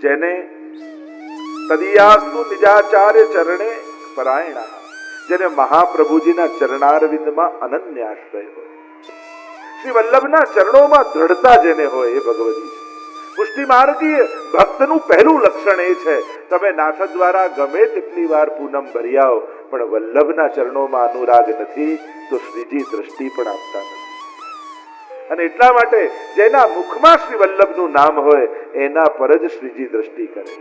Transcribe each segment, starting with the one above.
જેને તદિયાસ્તુ નિજાચાર્ય ચરણે પરાયણા, જેને મહાપ્રભુજીના ચરણારવિંદમાં અનન્ય આશ્રય હોય, શ્રી વલ્લભના ચરણોમાં દ્રઢતા જેને હોય એ ભગવતી છે. પુષ્ટિ માર્ગીય ભક્તનું પહેલું લક્ષણ એ છે, તમે નાથ દ્વારા ગમે તેટલી વાર પૂનમ ભરી આવો, પણ વલ્લભના ચરણોમાં અનુરાગ નથી તો શ્રીજી દ્રષ્ટિ પણ આપતા નથી. અને એટલા માટે જેના મુખમાં શ્રી વલ્લભનું નામ હોય એના પર જ શ્રીજી દ્રષ્ટિ કરે છે.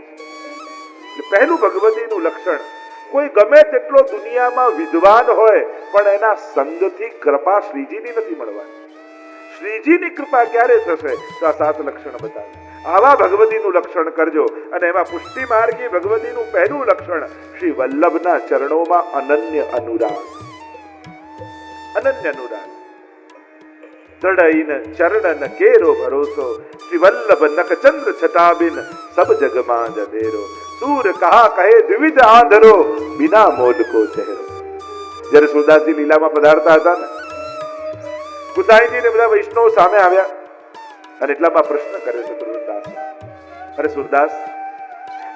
પહેલું ભગવતીનું લક્ષણ, કોઈ ગમે તેટલો દુનિયામાં વિદ્વાન હોય પણ એના સંગથી કૃપા શ્રીજીની નથી મળવાની. શ્રીજીની કૃપા ક્યારે થશે તો આ 7 લક્ષણ બતાવે. આવા ભગવતીનું લક્ષણ કરજો. અને એમાં પુષ્ટિ માર્ગી ભગવતીનું પહેલું લક્ષણ, શ્રી વલ્લભના ચરણોમાં અનન્ય અનુરાગ. અનન્ય અનુરાગ. દ્રઢઈન ચરણ ન કેરો ભરોસો, શ્રી વલ્લભ નખ ચંદ્ર છટાબિન સબ જગમાં જધેરો. સૂર કહા કહે દ્વિવિધ આંધરો, બિના મોલ કો ચહેરો. જ્યારે સુરદાસજી લીલામાં પધારતા હતા ને, ગુસાઈજી ને બધા વૈષ્ણવ સામે આવ્યા અને એટલામાં પ્રશ્ન કર્યો છે સુરદાસ, અરે સુરદાસ,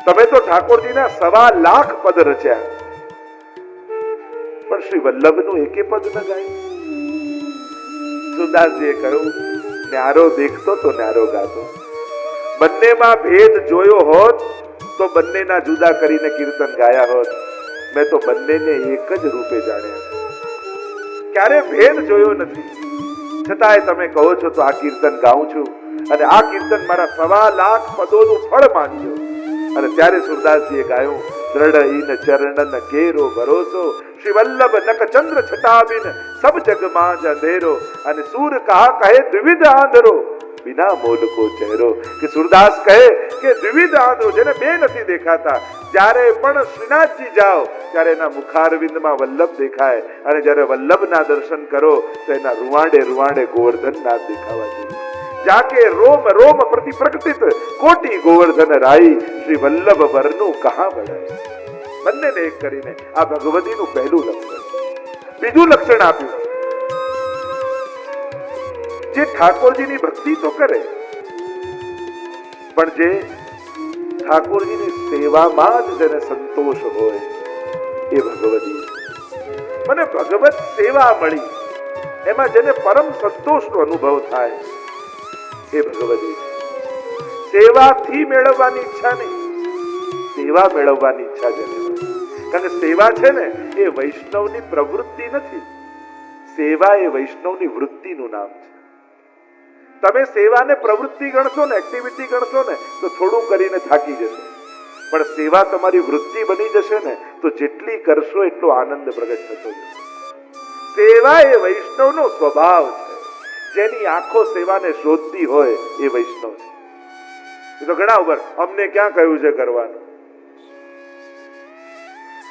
તમે તો ઠાકોરજીના 1.25 લાખ પદ રચ્યા, પણ શ્રી વલ્લભનું એકે પદ ન ગાય. સુરદાસજીએ કહ્યું, ન્યારો દેખતો તો ન્યારો ગાતો. બંનેમાં ભેદ જોયો હોત તો બંનેના જુદા કરીને કીર્તન ગાયા હોત. મેં તો બંનેને એક જ રૂપે જાણ્યા, ક્યારે ભેદ જોયો નથી. છતાંય તમે કહો છો તો આ કીર્તન ગાઉં છું, અને આ કીર્તન મારા 1.25 લાખ પદોનું ફળ માનજો. અને ત્યારે સુરદાસજીએ ગાયું, દ્રઢ ઈન ચરણન કેરો ભરોસો, શ્રી વલ્લભ નખ ચંદ્ર છટાબિન સબ જગમાં જ અંધેરો. અને સૂર કહા કહે દ્વિવિધ આંધરો, બિના મોલ કો ચહેરો. કે સુરદાસ કહે કે દ્વિવિધ આંધરો, જેને બે નથી દેખાતા, જ્યારે પણ શ્રીનાથજી જાઓ ત્યારે એના મુખારવિંદમાં વલ્લભ દેખાય, અને જ્યારે વલ્લભના દર્શન કરો તો એના રૂવાંડે રૂવાંડે ગોવર્ધનનાથ દેખાવા જોઈએ. જાકે રોમ રોમ પ્રતિ પ્રકટિત કોટી ગોવર્ધન રાઈ, શ્રી વલ્લભ વરનું કહા બળાય. બંનેને એક કરીને આ ભગવતીનું પહેલું લક્ષણ. બીજું લક્ષણ આપ્યું, જે ઠાકોરજીની ભક્તિ તો કરે, પણ જે ઠાકોરજીની સેવામાં જ જેને સંતોષ હોય એ ભગવતી. મને ભગવત સેવા મળી, એમાં જેને પરમ સંતોષનો અનુભવ થાય એ ભગવતી. સેવાથી મેળવવાની ઈચ્છા નહીં, સેવા મેળવવાની ઈચ્છા જેને હોય. કારણ કે સેવા છે ને એ વૈષ્ણવની પ્રવૃત્તિ નથી, સેવા એ વૈષ્ણવની વૃત્તિનું નામ છે. તમે સેવાને પ્રવૃત્તિ ગણશો ને, એક્ટિવિટી ગણશો ને તો થોડું કરીને થાકી જશો, પણ સેવા તમારી વૃત્તિ બની જશે ને તો જેટલી કરશો એટલો આનંદ પ્રગટ થતો જશે. સેવા એ વૈષ્ણવનો સ્વભાવ છે. જેની આંખો સેવાને શોધતી હોય એ વૈષ્ણવ છે. એ તો ઘણા ઉપર અમને ક્યાં કહ્યું છે કરવાનું.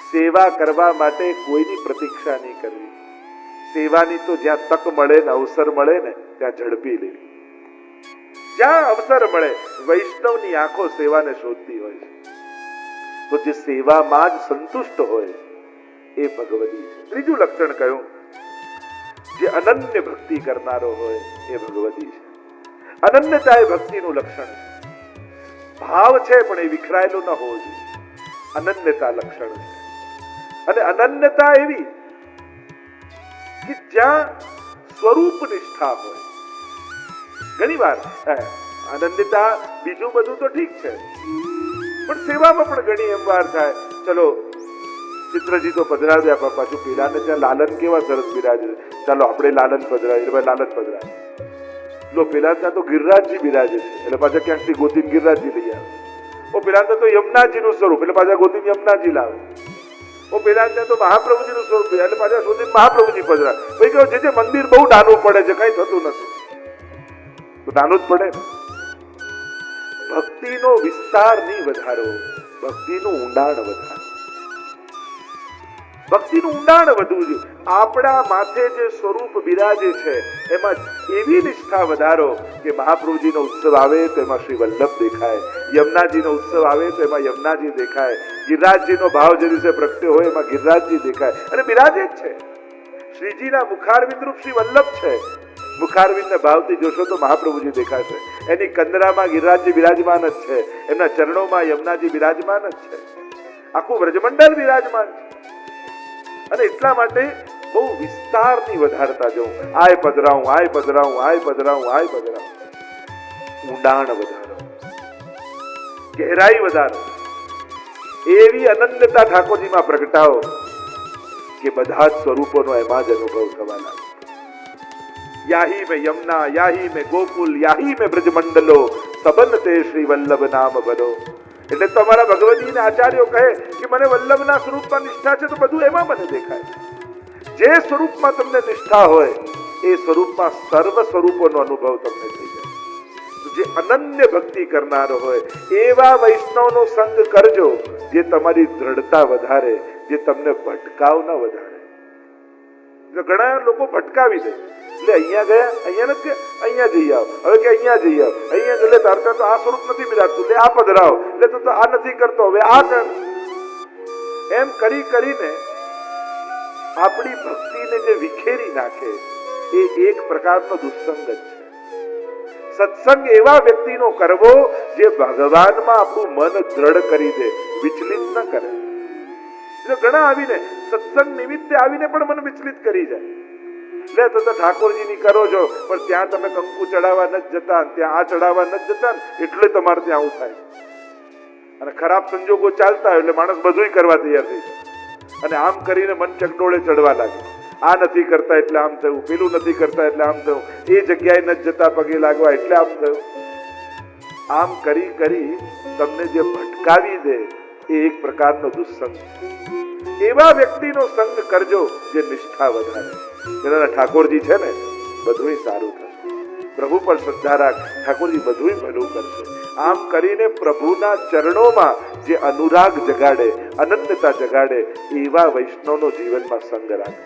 સેવા કરવા માટે કોઈની પ્રતીક્ષા નહીં કરવી. સેવાની તો જ્યાં તક મળે ને, અવસર મળે ને ત્યાં ઝડપી લેવી. જ્યાં અવસર મળે, વૈષ્ણવની આંખો સેવાને શોધતી હોય છે. તો જે સેવામાં જ સંતુષ્ટ હોય એ ભગવતી છે. ત્રીજું લક્ષણ કયું, જે અનન્ય ભક્તિ કરનારો હોય એ ભગવતી છે. અનન્યતા એ ભક્તિનું લક્ષણ છે. ભાવ છે પણ એ વિખરાયેલો ન હોવો જોઈએ, અનન્યતા લક્ષણ છે. અને અનન્યતા એવી કે જ્યાં સ્વરૂપ નિષ્ઠા હોય. ઘણી વાર અનન્યતા બીજું બધું તો ઠીક છે, પણ સેવામાં પણ ઘણી એમ વાર થાય, ચલો ચિત્રજી તો પધરાવ્યા, પણ પાછું પેલાને ત્યાં લાલન કેવા સરસ બિરાજે, ચાલો આપણે લાલન પધરાવીએ, એટલે લાલન પધરાવે. લો પેલા ત્યાં તો ગિરિરાજજી બિરાજે છે, એટલે પાછા ક્યાંકથી ગોતીને ગિરિરાજજી લઈ આવે. ઓ પેલા ત્યાં તો યમુનાજીનું સ્વરૂપ, એટલે પાછા ગોતીને યમુનાજી લાવે. ઓ પેલા ત્યાં તો મહાપ્રભુજીનું સ્વરૂપ, એટલે પાછા શોધીને મહાપ્રભુજી પધરાવે. ભાઈ કહો જે મંદિર બહુ નાનું પડે છે, કઈ થતું નથી, તો નાનું જ પડે. ભક્તિનો વિસ્તાર નહીં વધારો, ભક્તિનું ઊંડાણ વધારો. ભક્તિનું ઊંડાણ વધવું જોઈએ. આપણા માથે જે સ્વરૂપ બિરાજે છે એમાં એવી નિષ્ઠા વધારો કે મહાપ્રભુજીનો ઉત્સવ આવે તો એમાં શ્રી વલ્લભ દેખાય, યમુનાજીનો ઉત્સવ આવે તો એમાં યમુનાજી દેખાય, ગિરિરાજજીનો ભાવ જે દિવસે પ્રગટ્યો હોય એમાં ગિરિરાજજી દેખાય, અને બિરાજે જ છે. શ્રીજીના મુખારવિંદ રૂપ શ્રી વલ્લભ છે. મુખારવિંદના ભાવથી જોશો તો મહાપ્રભુજી દેખાશે. એની કંદરામાં ગિરિરાજજી બિરાજમાન જ છે, એમના ચરણોમાં યમુનાજી બિરાજમાન જ છે, આખું વ્રજમંડળ બિરાજમાન છે. અને એટલા માટે બહુ વિસ્તારની વધારતા જવું. આય પધરાવું, આય પધરાવું, આય પધરાવું, આય પધરાવું. ઊંડાણ વધારો, ગહેરાઈ વધારો, એવી અનંતતા ઠાકોરજીમાં પ્રગટાવો કે બધા જ સ્વરૂપોનો એમાં જ અનુભવ થવા લાગે. યાહી મેં યમુના, યાહી મેં ગોકુલ, યાહી મેં બ્રજમંડલો, સબન તે શ્રી વલ્લભ નામ બનો. એટલે તો અમારા ભગવતી ને આચાર્યો કહે કે મને વલ્લભના સ્વરૂપમાં નિષ્ઠા છે તો બધું એમાં મને દેખાય. જે સ્વરૂપમાં તમને નિષ્ઠા હોય એ સ્વરૂપમાં સર્વ સ્વરૂપોનો અનુભવ તમને થઈ જાય. જે અનન્ય ભક્તિ કરનારો હોય એવા વૈષ્ણવનો સંગ કરજો જે તમારી દ્રઢતા વધારે, જે તમને ભટકાવ ન વધારે. ઘણા લોકો ભટકાવી દે, એટલે અહીંયા ગયા, અહીંયા નથી, અહીંયા જઈ આવ, હવે કે અહીંયા જઈ આવ, અહીંયા એટલે તારતા તો આ સ્વરૂપ નથી બિરાજતું, એટલે આ પધરાવ, એટલે તો આ નથી કરતો, હવે આ કર. એમ કરી કરીને આપણી ભક્તિને જે વિખેરી નાખે એ એક પ્રકારનો દુસ્સંગ જ છે. સત્સંગ એવા વ્યક્તિનો કરવો જે ભગવાનમાં આપણું મન દ્રઢ કરી દે, વિચલિત ન કરે. ઘણા આવીને સત્સંગ નિમિત્તે આવીને પણ મન વિચલિત કરી જાય. એટલે તો ઠાકોરજીની કરો છો પણ ત્યાં તમે કંકુ ચડાવવા નથી જતા, ત્યાં આ ચડાવવા નથી જતા, એટલે તમારે ત્યાં આવું થાય. અને ખરાબ સંજોગો ચાલતા હોય એટલે માણસ બધું કરવા તૈયાર થઈ જાય અને આમ કરીને મન ચકડોળે ચડવા લાગે. આ નથી કરતા એટલે આમ થયું, પેલું નથી કરતા એટલે આમ થયું, એ જગ્યાએ નથી જતા પગે લાગવા એટલે આમ થયું. આમ કરી કરી તમને જે ભટકાવી દે એ એક પ્રકારનો દુસ્સંગ છે. એવા વ્યક્તિનો સંગ કરજો જે નિષ્ઠા વધારે. જેના ઠાકોરજી છે ને બધું સારું થશે. પ્રભુ પર શ્રદ્ધા રાખ, ઠાકોરજી બધું ભલું કરશે. આમ કરીને પ્રભુના ચરણોમાં જે અનુરાગ જગાડે, અનન્યતા જગાડે એવા વૈષ્ણવનો જીવનમાં સંગ રાખે.